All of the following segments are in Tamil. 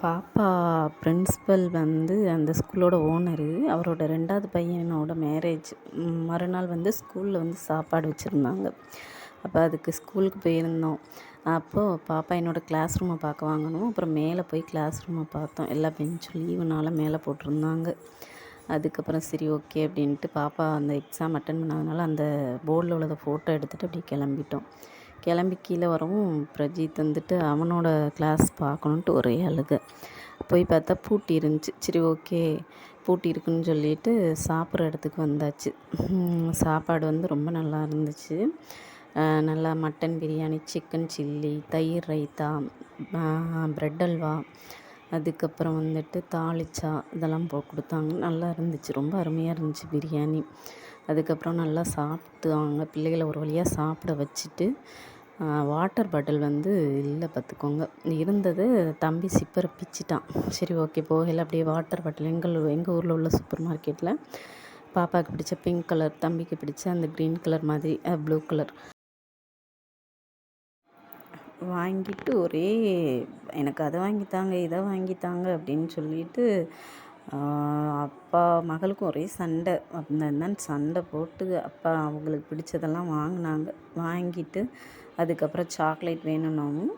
பாப்பா பிரின்சிபல் வந்து அந்த ஸ்கூலோட ஓனரு. அவரோட 2வது பையனோட மேரேஜ். மறுநாள் வந்து ஸ்கூலில் வந்து சாப்பாடு வச்சுருந்தாங்க. அப்போ அதுக்கு ஸ்கூலுக்கு போயிருந்தோம். அப்போது பாப்பா என்னோடய கிளாஸ் ரூமை பார்க்க வாங்கணும். அப்புறம் மேலே போய் கிளாஸ் ரூமை பார்த்தோம். எல்லா பெஞ்சும் லீவுனால மேலே போட்டிருந்தாங்க. அதுக்கப்புறம் சரி ஓகே அப்படின்ட்டு பாப்பா அந்த எக்ஸாம் அட்டன் பண்ணாதனால அந்த போர்டில் உள்ளதை ஃபோட்டோ எடுத்துகிட்டு அப்படியே கிளம்பிட்டோம். கிளம்பி கீழே வரவும் பிரஜித் வந்துட்டு அவனோட கிளாஸ் பார்க்கணுன்ட்டு ஒரே அழுக. போய் பார்த்தா பூட்டி இருந்துச்சு. சரி ஓகே பூட்டி இருக்குன்னு சொல்லிட்டு சாப்பிட்ற இடத்துக்கு வந்தாச்சு. சாப்பாடு வந்து ரொம்ப நல்லா இருந்துச்சு. நல்லா மட்டன் பிரியாணி, சிக்கன் சில்லி, தயிர் ரைத்தா, ப்ரெட் அல்வா, அதுக்கப்புறம் வந்துட்டு தாளிச்சா இதெல்லாம் கொடுத்தாங்க. நல்லா இருந்துச்சு. ரொம்ப அருமையாக இருந்துச்சு பிரியாணி. அதுக்கப்புறம் நல்லா சாப்பிட்டாங்க. பிள்ளைகளை ஒரு வழியாக சாப்பிட வச்சுட்டு வாட்டர் பாட்டில் வந்து இல்லை பார்த்துக்கோங்க. இருந்தது தம்பி சிப்பரை பிச்சிட்டான். சரி ஓகே போகல அப்படியே வாட்டர் பாட்டில் எங்கள் ஊரில் உள்ள சூப்பர் மார்க்கெட்டில் பாப்பாவுக்கு பிடிச்ச பிங்க் கலர், தம்பிக்கு பிடிச்ச அந்த க்ரீன் கலர் மாதிரி ப்ளூ கலர் வாங்கிட்டு ஒரே எனக்கு அதை வாங்கித்தாங்க இதை வாங்கித்தாங்க அப்படின்னு சொல்லிட்டு அப்பா மகளுக்கும் ஒரே சண்டை. அந்த சண்டை போட்டு அப்பா அவங்களுக்கு பிடிச்சதெல்லாம் வாங்கினாங்க. வாங்கிட்டு அதுக்கப்புறம் சாக்லேட் வேணும்னாவும்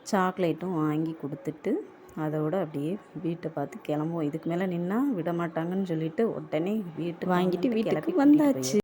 சாக்லேட்டும் வாங்கி கொடுத்துட்டு அதோடு அப்படியே வீட்டை பார்த்து கிளம்புவோம். இதுக்கு மேலே நின்னா விட மாட்டாங்கன்னு சொல்லிட்டு உடனே வீட்டுக்கு வாங்கிட்டு வீட்டுக்கு வந்தாச்சு.